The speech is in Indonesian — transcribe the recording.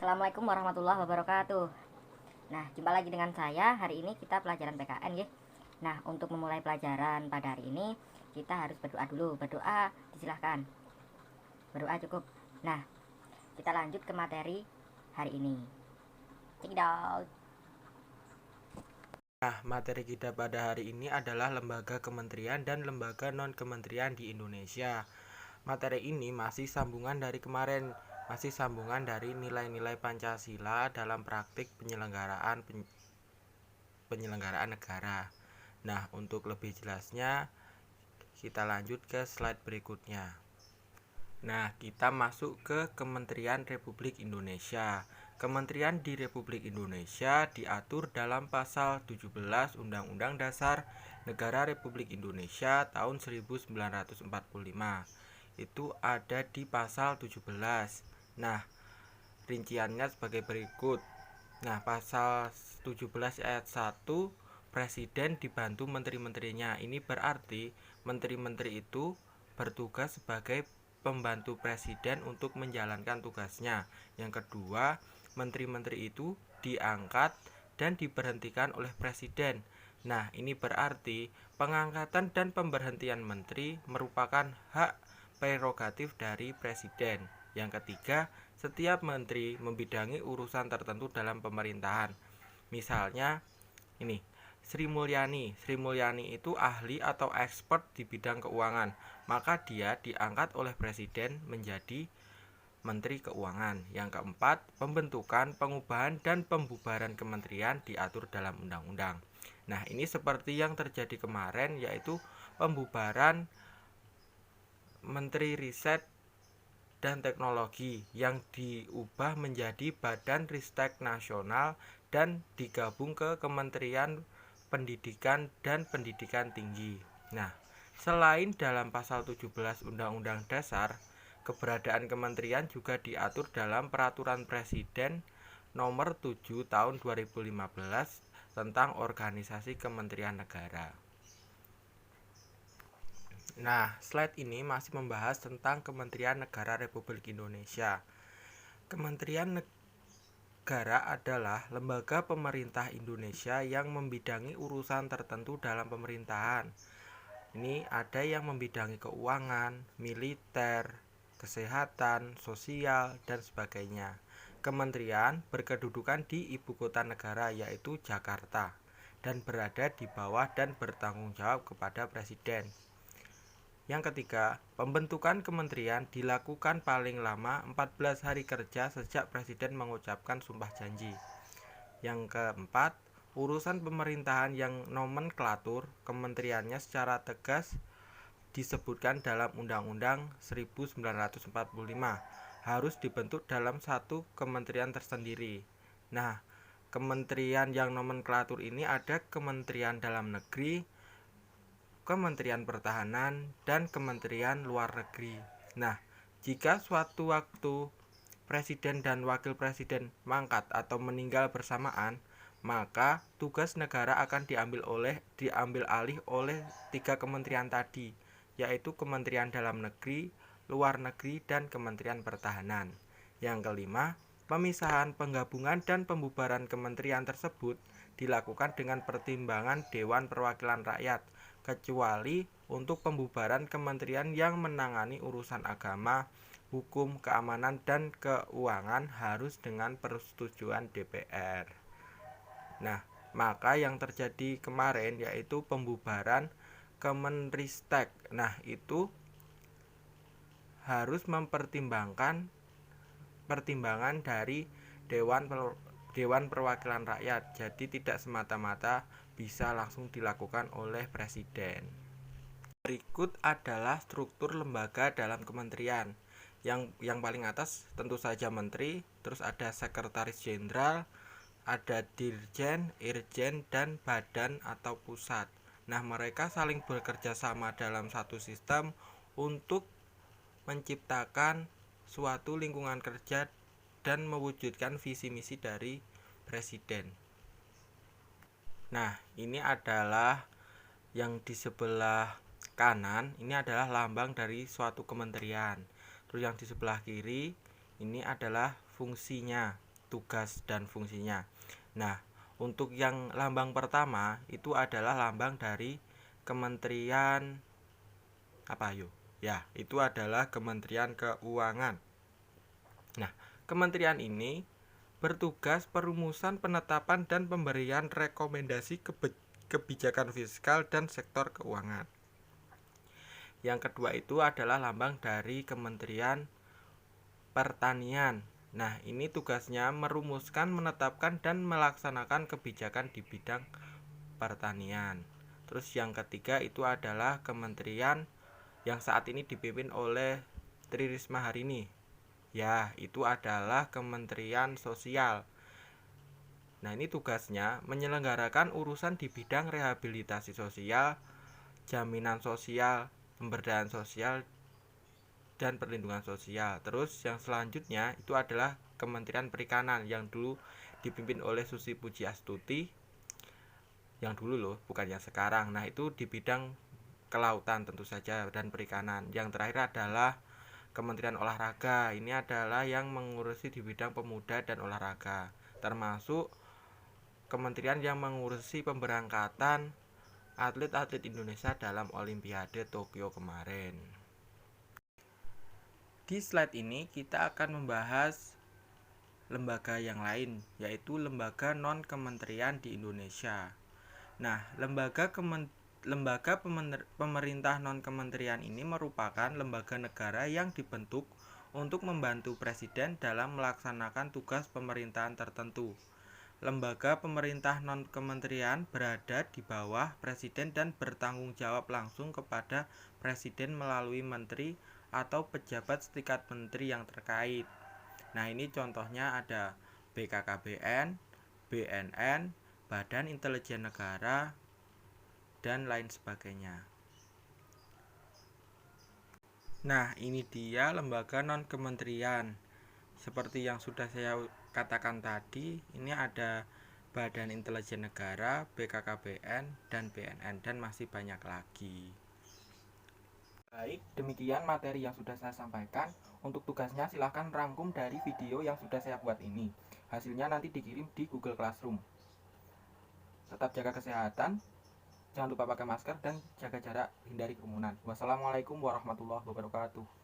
Assalamualaikum warahmatullahi wabarakatuh. Nah, jumpa lagi dengan saya. Hari ini kita pelajaran PKN ya. Nah, untuk memulai pelajaran pada hari ini, kita harus berdoa dulu. Berdoa disilahkan. Berdoa cukup. Nah, kita lanjut ke materi hari ini. Check it out. Nah, materi kita pada hari ini adalah lembaga kementerian dan lembaga non-kementerian di Indonesia. Materi ini masih sambungan dari kemarin, masih sambungan dari nilai-nilai Pancasila dalam praktik penyelenggaraan negara. Nah, untuk lebih jelasnya, kita lanjut ke slide berikutnya. Nah, kita masuk ke Kementerian Republik Indonesia. Kementerian di Republik Indonesia diatur dalam pasal 17 Undang-Undang Dasar Negara Republik Indonesia tahun 1945. Itu ada di pasal 17. Nah, rinciannya sebagai berikut. Nah, pasal 17 ayat 1, Presiden dibantu menteri-menterinya. Ini berarti menteri-menteri itu bertugas sebagai pembantu presiden untuk menjalankan tugasnya. Yang kedua, menteri-menteri itu diangkat dan diberhentikan oleh presiden. Nah, ini berarti pengangkatan dan pemberhentian menteri merupakan hak prerogatif dari presiden. Yang ketiga, setiap menteri membidangi urusan tertentu dalam pemerintahan. Misalnya, ini Sri Mulyani. Sri Mulyani itu ahli atau expert di bidang keuangan, maka dia diangkat oleh presiden menjadi Menteri Keuangan. Yang keempat, pembentukan, pengubahan, dan pembubaran kementerian diatur dalam undang-undang. Nah, ini seperti yang terjadi kemarin, yaitu pembubaran Menteri Riset dan Teknologi yang diubah menjadi Badan Ristek Nasional dan digabung ke Kementerian Pendidikan dan Pendidikan Tinggi. Nah, selain dalam pasal 17 Undang-Undang Dasar, keberadaan kementerian juga diatur dalam Peraturan Presiden Nomor 7 Tahun 2015 tentang Organisasi Kementerian Negara. Nah, slide ini masih membahas tentang Kementerian Negara Republik Indonesia. Kementerian Negara adalah lembaga pemerintah Indonesia yang membidangi urusan tertentu dalam pemerintahan. Ini ada yang membidangi keuangan, militer, kesehatan, sosial, dan sebagainya. Kementerian berkedudukan di ibu kota negara yaitu Jakarta dan berada di bawah dan bertanggung jawab kepada presiden. Yang ketiga, pembentukan kementerian dilakukan paling lama 14 hari kerja sejak presiden mengucapkan sumpah janji. Yang keempat, urusan pemerintahan yang nomenklatur kementeriannya secara tegas disebutkan dalam Undang-Undang 1945 harus dibentuk dalam satu kementerian tersendiri. Nah, kementerian yang nomenklatur ini ada Kementerian Dalam Negeri, Kementerian Pertahanan, dan Kementerian Luar Negeri. Nah, jika suatu waktu presiden dan wakil presiden mangkat atau meninggal bersamaan, maka tugas negara akan diambil alih oleh 3 kementerian tadi, yaitu Kementerian Dalam Negeri, Luar Negeri, dan Kementerian Pertahanan. Yang kelima, pemisahan, penggabungan, dan pembubaran kementerian tersebut dilakukan dengan pertimbangan Dewan Perwakilan Rakyat, kecuali untuk pembubaran kementerian yang menangani urusan agama, hukum, keamanan, dan keuangan harus dengan persetujuan DPR. Nah, maka yang terjadi kemarin yaitu pembubaran Kemenristek. Nah, itu harus mempertimbangkan pertimbangan dari Dewan Perwakilan Rakyat. Jadi tidak semata-mata bisa langsung dilakukan oleh presiden. Berikut adalah struktur lembaga dalam kementerian. Yang paling atas tentu saja menteri, terus ada sekretaris jenderal, ada dirjen, irjen, dan badan atau pusat. Nah, mereka saling bekerja sama dalam satu sistem untuk menciptakan suatu lingkungan kerja dan mewujudkan visi misi dari presiden. Nah, ini adalah yang di sebelah kanan, ini adalah lambang dari suatu kementerian. Terus yang di sebelah kiri ini adalah fungsinya. tugas dan fungsinya. Nah, untuk yang lambang pertama itu adalah lambang dari Kementerian apa yuk? Ya, itu adalah Kementerian Keuangan. Nah, kementerian ini bertugas perumusan, penetapan, dan pemberian rekomendasi kebijakan fiskal dan sektor keuangan. Yang kedua itu adalah lambang dari Kementerian Pertanian. Nah, ini tugasnya merumuskan, menetapkan, dan melaksanakan kebijakan di bidang pertanian. Terus yang ketiga itu adalah kementerian yang saat ini dipimpin oleh Tri Risma hari ini. Ya, itu adalah Kementerian Sosial. Nah, ini tugasnya menyelenggarakan urusan di bidang rehabilitasi sosial, jaminan sosial, pemberdayaan sosial, dan perlindungan sosial. Terus yang selanjutnya itu adalah Kementerian Perikanan yang dulu dipimpin oleh Susi Pujiastuti. Yang dulu loh, bukan yang sekarang. Nah, itu di bidang kelautan tentu saja dan perikanan. Yang terakhir adalah Kementerian Olahraga. Ini adalah yang mengurusi di bidang pemuda dan olahraga, termasuk kementerian yang mengurusi pemberangkatan atlet-atlet Indonesia dalam Olimpiade Tokyo kemarin. Di slide ini kita akan membahas lembaga yang lain, yaitu lembaga non-kementerian di Indonesia. Nah, lembaga pemerintah non-kementerian ini merupakan lembaga negara yang dibentuk untuk membantu presiden dalam melaksanakan tugas pemerintahan tertentu. Lembaga pemerintah non-kementerian berada di bawah presiden dan bertanggung jawab langsung kepada presiden melalui menteri atau pejabat setingkat menteri yang terkait. Nah, ini contohnya ada BKKBN, BNN, Badan Intelijen Negara, dan lain sebagainya. Nah, ini dia lembaga non-kementerian. Seperti yang sudah saya katakan tadi, ini ada Badan Intelijen Negara, BKKBN, dan BNN, dan masih banyak lagi. Baik, demikian materi yang sudah saya sampaikan. Untuk tugasnya silahkan rangkum dari video yang sudah saya buat ini. Hasilnya nanti dikirim di Google Classroom. Tetap jaga kesehatan, jangan lupa pakai masker, dan jaga jarak, hindari kerumunan. Wassalamualaikum warahmatullahi wabarakatuh.